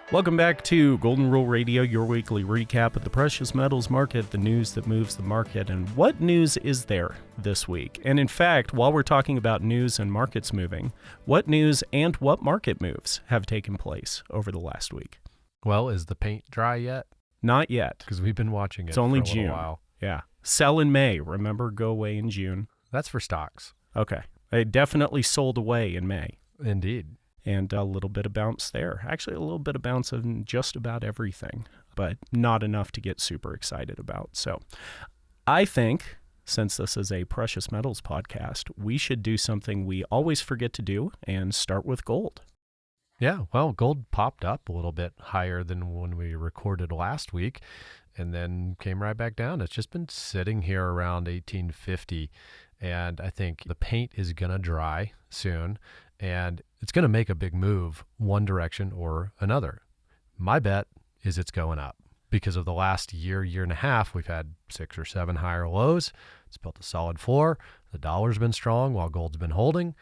Welcome back to Golden Rule Radio, your weekly recap of the precious metals market, the news that moves the market, and what news is there this week? And in fact, while we're talking about news and markets moving, what news and what market moves have taken place over the last week? Well, is the paint dry yet? Not yet. Because we've been watching it It's only for a little June. while. Yeah. Sell in May. Remember, go away in June. That's for stocks. Okay. They definitely sold away in May. Indeed. And a little bit of bounce there. Actually, a little bit of bounce in just about everything, but not enough to get super excited about. So I think, since this is a precious metals podcast, we should do something we always forget to do and start with gold. Yeah, well, gold popped up a little bit higher than when we recorded last week and then came right back down. It's just been sitting here around 1850, and I think the paint is going to dry soon, and it's going to make a big move one direction or another. My bet is it's going up because of the last year and a half. We've had 6 or 7 higher lows. It's built a solid floor. The dollar's been strong while gold's been holding,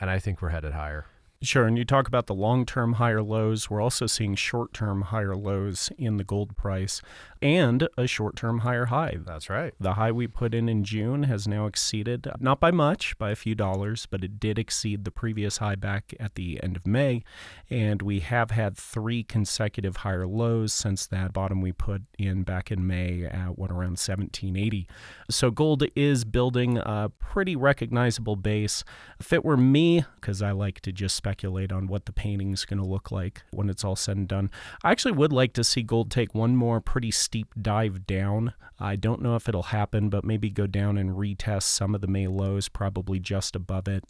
and I think we're headed higher. Sure, and you talk about the long-term higher lows. We're also seeing short-term higher lows in the gold price and a short-term higher high. That's right. The high we put in June has now exceeded, not by much, by a few dollars, but it did exceed the previous high back at the end of May, and we have had 3 consecutive higher lows since that bottom we put in back in May at around 1780. So gold is building a pretty recognizable base. If it were me, because I like to just speculate on what the painting's going to look like when it's all said and done, I actually would like to see gold take one more pretty steep dive down. I don't know if it'll happen, but maybe go down and retest some of the May lows, probably just above it,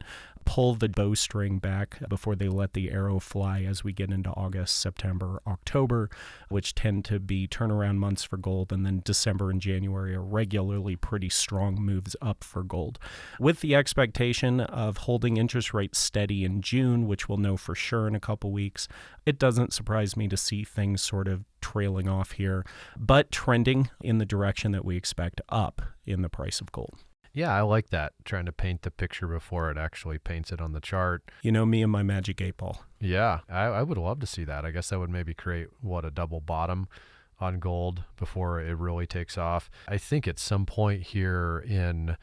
pull the bowstring back before they let the arrow fly as we get into August, September, October, which tend to be turnaround months for gold, and then December and January are regularly pretty strong moves up for gold, with the expectation of holding interest rates steady in June, which we'll know for sure in a couple weeks. It doesn't surprise me to see things sort of trailing off here, but trending in the direction that we expect up in the price of gold. Yeah, I like that, trying to paint the picture before it actually paints it on the chart. You know me and my magic 8-ball. Yeah, I would love to see that. I guess that would maybe create, a double bottom on gold before it really takes off. I think at some point here in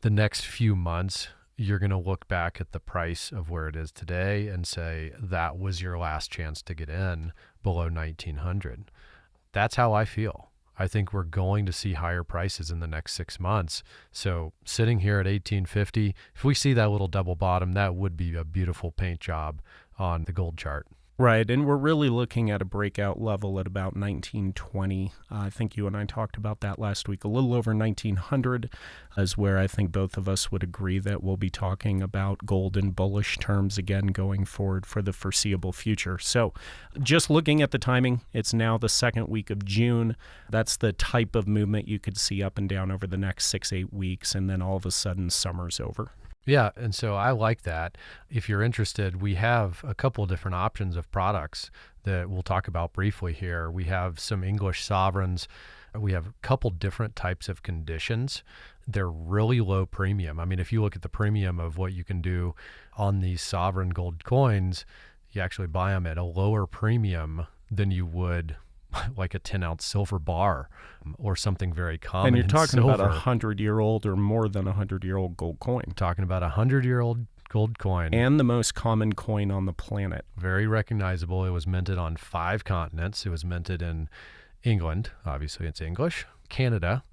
the next few months, you're going to look back at the price of where it is today and say that was your last chance to get in below 1900. That's how I feel. I think we're going to see higher prices in the next 6 months. So sitting here at 1850, if we see that little double bottom, that would be a beautiful paint job on the gold chart. Right, and we're really looking at a breakout level at about 1920. I think you and I talked about that last week. A little over 1900 is where I think both of us would agree that we'll be talking about gold in bullish terms again going forward for the foreseeable future. So just looking at the timing, it's now the second week of June. That's the type of movement you could see up and down over the next 6-8 weeks, and then all of a sudden summer's over. Yeah, and so I like that. If you're interested, we have a couple of different options of products that we'll talk about briefly here. We have some English sovereigns. We have a couple different types of conditions. They're really low premium. I mean, if you look at the premium of what you can do on these sovereign gold coins, you actually buy them at a lower premium than you would like a 10-ounce silver bar or something very common. And you're talking about silver. 100-year-old or more than 100-year-old gold coin. Talking about a 100-year-old gold coin. And the most common coin on the planet. Very recognizable. It was minted on 5 continents. It was minted in England, obviously it's English, Canada,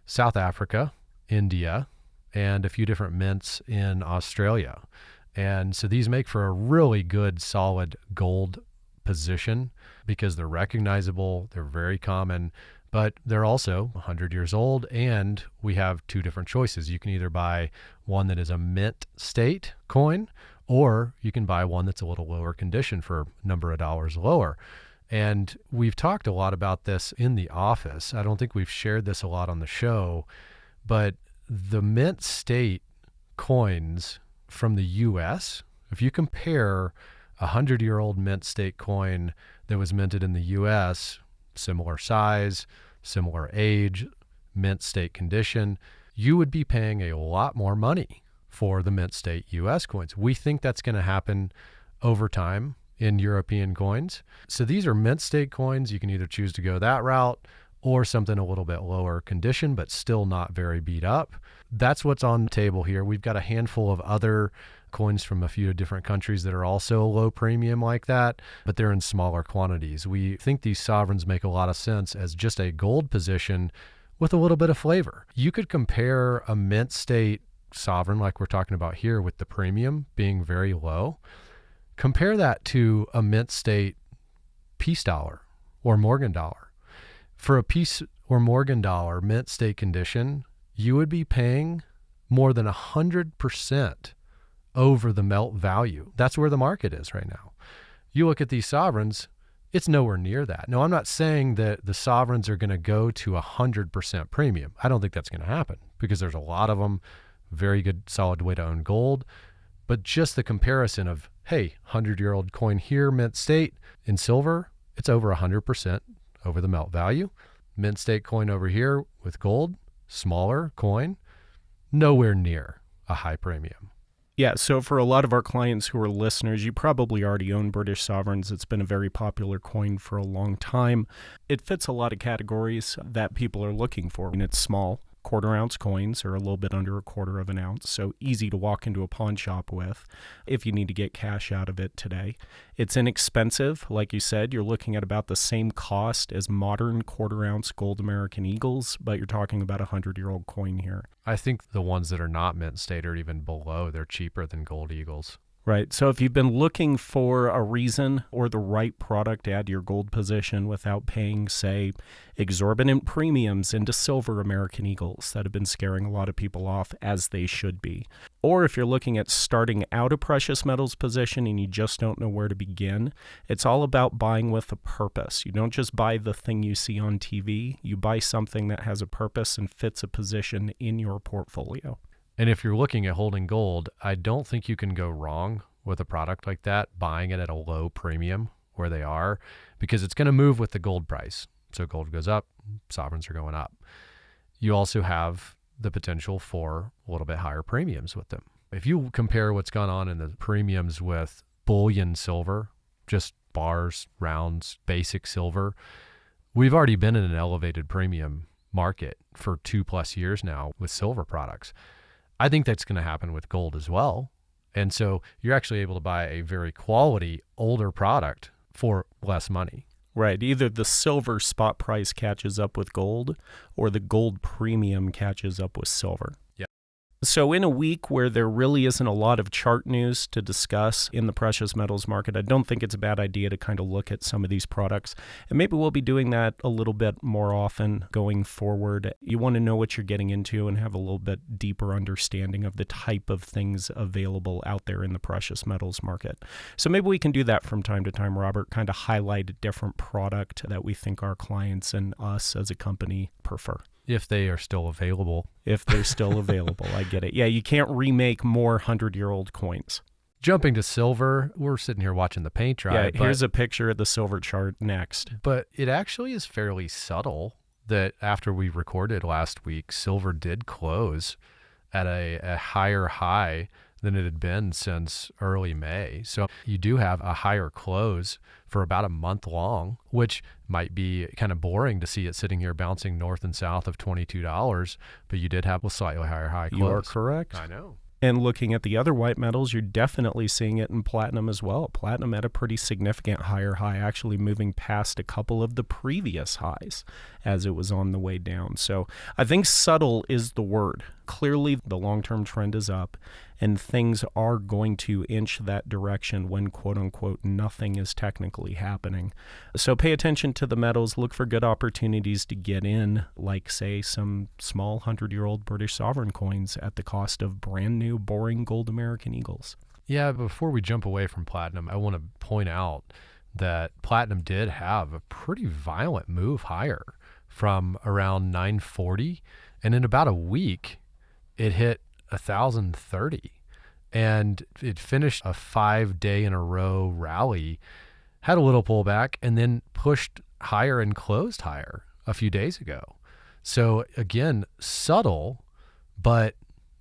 South Africa, India, and a few different mints in Australia. And so these make for a really good, solid gold position because they're recognizable, they're very common, but they're also 100 years old, and we have 2 different choices. You can either buy one that is a mint state coin, or you can buy one that's a little lower condition for a number of dollars lower. And we've talked a lot about this in the office. I don't think we've shared this a lot on the show, but the mint state coins from the US, if you compare a 100-year-old mint state coin that was minted in the US, similar size, similar age, mint state condition, you would be paying a lot more money for the mint state US coins. We think that's going to happen over time in European coins. So these are mint state coins. You can either choose to go that route or something a little bit lower condition, but still not very beat up. That's what's on the table here. We've got a handful of other coins from a few different countries that are also low premium like that, but they're in smaller quantities. We think these sovereigns make a lot of sense as just a gold position with a little bit of flavor. You could compare a mint state sovereign like we're talking about here with the premium being very low. Compare that to a mint state peace dollar or Morgan dollar. For a peace or Morgan dollar mint state condition, you would be paying more than 100% over the melt value. That's where the market is right now. You look at these sovereigns, it's nowhere near that. Now, I'm not saying that the sovereigns are going to go to 100% premium. I don't think that's going to happen because there's a lot of them, very good, solid way to own gold. But just the comparison of, hey, 100-year-old coin here, mint state in silver, it's over 100% over the melt value. Mint state coin over here with gold, smaller coin, nowhere near a high premium. Yeah, so for a lot of our clients who are listeners, you probably already own British sovereigns. It's been a very popular coin for a long time. It fits a lot of categories that people are looking for. And it's small. Quarter-ounce coins are a little bit under a quarter of an ounce, so easy to walk into a pawn shop with if you need to get cash out of it today. It's inexpensive. Like you said, you're looking at about the same cost as modern quarter-ounce gold American Eagles, but you're talking about a 100-year-old coin here. I think the ones that are not mint state are even below. They're cheaper than gold Eagles. Right. So if you've been looking for a reason or the right product to add to your gold position without paying, say, exorbitant premiums into silver American Eagles that have been scaring a lot of people off, as they should be. Or if you're looking at starting out a precious metals position and you just don't know where to begin, it's all about buying with a purpose. You don't just buy the thing you see on TV. You buy something that has a purpose and fits a position in your portfolio. And if you're looking at holding gold, I don't think you can go wrong with a product like that, buying it at a low premium where they are, because it's going to move with the gold price. So gold goes up, sovereigns are going up. You also have the potential for a little bit higher premiums with them. If you compare what's gone on in the premiums with bullion silver, just bars, rounds, basic silver, we've already been in an elevated premium market for 2+ years now with silver products. I think that's going to happen with gold as well. And so you're actually able to buy a very quality older product for less money. Right. Either the silver spot price catches up with gold or the gold premium catches up with silver. Yeah. So in a week where there really isn't a lot of chart news to discuss in the precious metals market, I don't think it's a bad idea to kind of look at some of these products. And maybe we'll be doing that a little bit more often going forward. You want to know what you're getting into and have a little bit deeper understanding of the type of things available out there in the precious metals market. So maybe we can do that from time to time, Robert, kind of highlight a different product that we think our clients and us as a company prefer. If they are still available. If they're still available, I get it. Yeah, you can't remake more 100-year-old coins. Jumping to silver, we're sitting here watching the paint dry. Yeah, here's a picture of the silver chart next. But it actually is fairly subtle that after we recorded last week, silver did close at a higher high than it had been since early May. So you do have a higher close for about a month long, which might be kind of boring to see it sitting here bouncing north and south of $22, but you did have a slightly higher high close. You are correct. I know. And looking at the other white metals, you're definitely seeing it in platinum as well. Platinum at a pretty significant higher high, actually moving past a couple of the previous highs as it was on the way down. So I think subtle is the word. Clearly, the long-term trend is up, and things are going to inch that direction when, quote-unquote, nothing is technically happening. So pay attention to the metals. Look for good opportunities to get in, like, say, some small 100-year-old British sovereign coins at the cost of brand-new, boring gold American Eagles. Yeah, before we jump away from platinum, I want to point out that platinum did have a pretty violent move higher from around 940, and in about a week, it hit 1,030, and it finished a 5-day in a row rally, had a little pullback, and then pushed higher and closed higher a few days ago. So again, subtle, but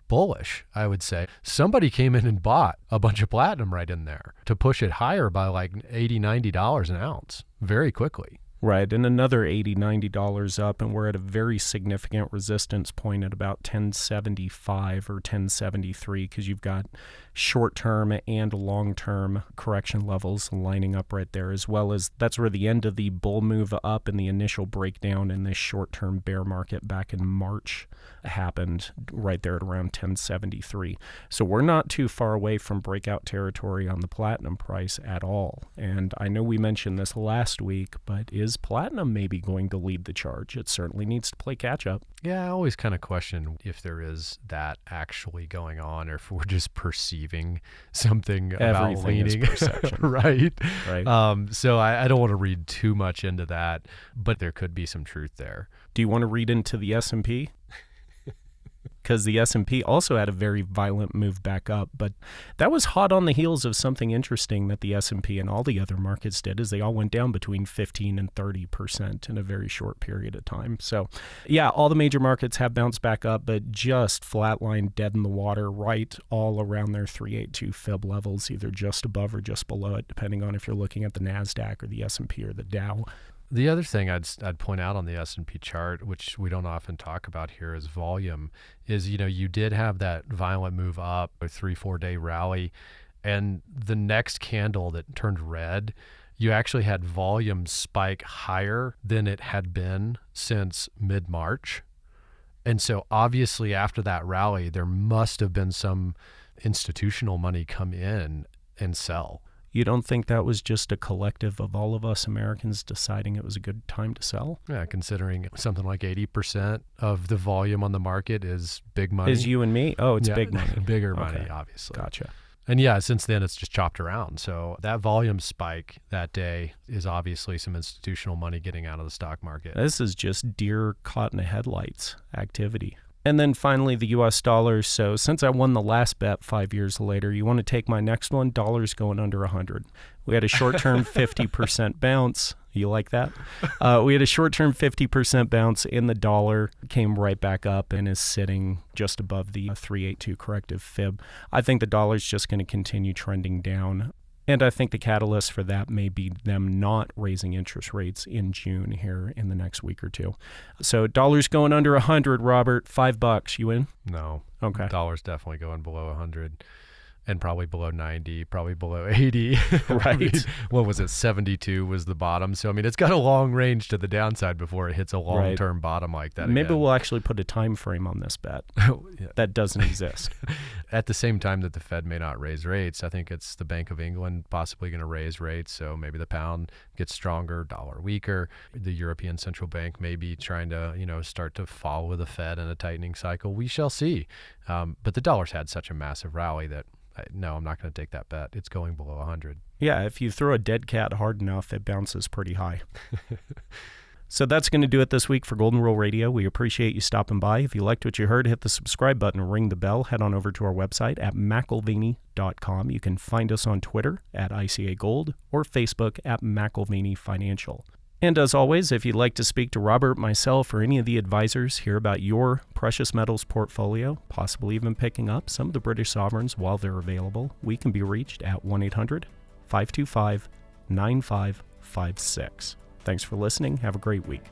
bullish, I would say. Somebody came in and bought a bunch of platinum right in there to push it higher by like $80, $90 an ounce very quickly. Right, and another $80, $90 up, and we're at a very significant resistance point at about 1075 or 1073 because you've got short-term and long-term correction levels lining up right there, as well as that's where the end of the bull move up and the initial breakdown in this short-term bear market back in March happened right there at around 1073. So we're not too far away from breakout territory on the platinum price at all. And I know we mentioned this last week, but is platinum maybe going to lead the charge? It certainly needs to play catch up. Yeah, I always kind of question if there is that actually going on or if we're just perceiving something about leaning. Is perception. Right. Right. So I don't want to read too much into that, but there could be some truth there. Do you want to read into the S&P? Because the S&P also had a very violent move back up, but that was hot on the heels of something interesting that the S&P and all the other markets did, is they all went down between 15 and 30% in a very short period of time. So yeah, all the major markets have bounced back up, but just flatlined dead in the water right all around their 382 fib levels, either just above or just below it, depending on if you're looking at the NASDAQ or the S&P or the Dow. The other thing I'd point out on the S&P chart, which we don't often talk about here, is volume. Is, you did have that violent move up, a 3-4 day rally, and the next candle that turned red, you actually had volume spike higher than it had been since mid-March. And so obviously after that rally, there must have been some institutional money come in and sell. You don't think that was just a collective of all of us Americans deciding it was a good time to sell? Yeah, considering something like 80% of the volume on the market is big money. Is you and me? Oh, it's big money. Bigger money, obviously. Gotcha. And yeah, since then it's just chopped around. So that volume spike that day is obviously some institutional money getting out of the stock market. This is just deer caught in the headlights activity. And then finally, the U.S. dollar. So since I won the last bet 5 years later, you want to take my next one? Dollar's going under 100. We had a short-term 50% bounce. You like that? We had a short-term 50% bounce in the dollar, came right back up and is sitting just above the 382 corrective fib. I think the dollar's just going to continue trending down. And I think the catalyst for that may be them not raising interest rates in June here in the next week or two. So dollar's going under 100, Robert. $5. You in? No. Okay. Dollar's definitely going below 100 and probably below 90, probably below 80. Right. I mean, what was it? 72 was the bottom. So, I mean, it's got a long range to the downside before it hits a long-term bottom like that. Maybe again. We'll actually put a time frame on this bet. That doesn't exist. At the same time that the Fed may not raise rates, I think it's the Bank of England possibly going to raise rates. So maybe the pound gets stronger, dollar weaker. The European Central Bank may be trying to, start to follow the Fed in a tightening cycle. We shall see. But the dollar's had such a massive rally that no, I'm not going to take that bet. It's going below 100. Yeah, if you throw a dead cat hard enough, it bounces pretty high. So that's going to do it this week for Golden Rule Radio. We appreciate you stopping by. If you liked what you heard, hit the subscribe button and ring the bell. Head on over to our website at McElvaney.com. You can find us on Twitter at ICA Gold or Facebook at McElvaney Financial. And as always, if you'd like to speak to Robert, myself, or any of the advisors, hear about your precious metals portfolio, possibly even picking up some of the British sovereigns while they're available, we can be reached at 1-800-525-9556. Thanks for listening. Have a great week.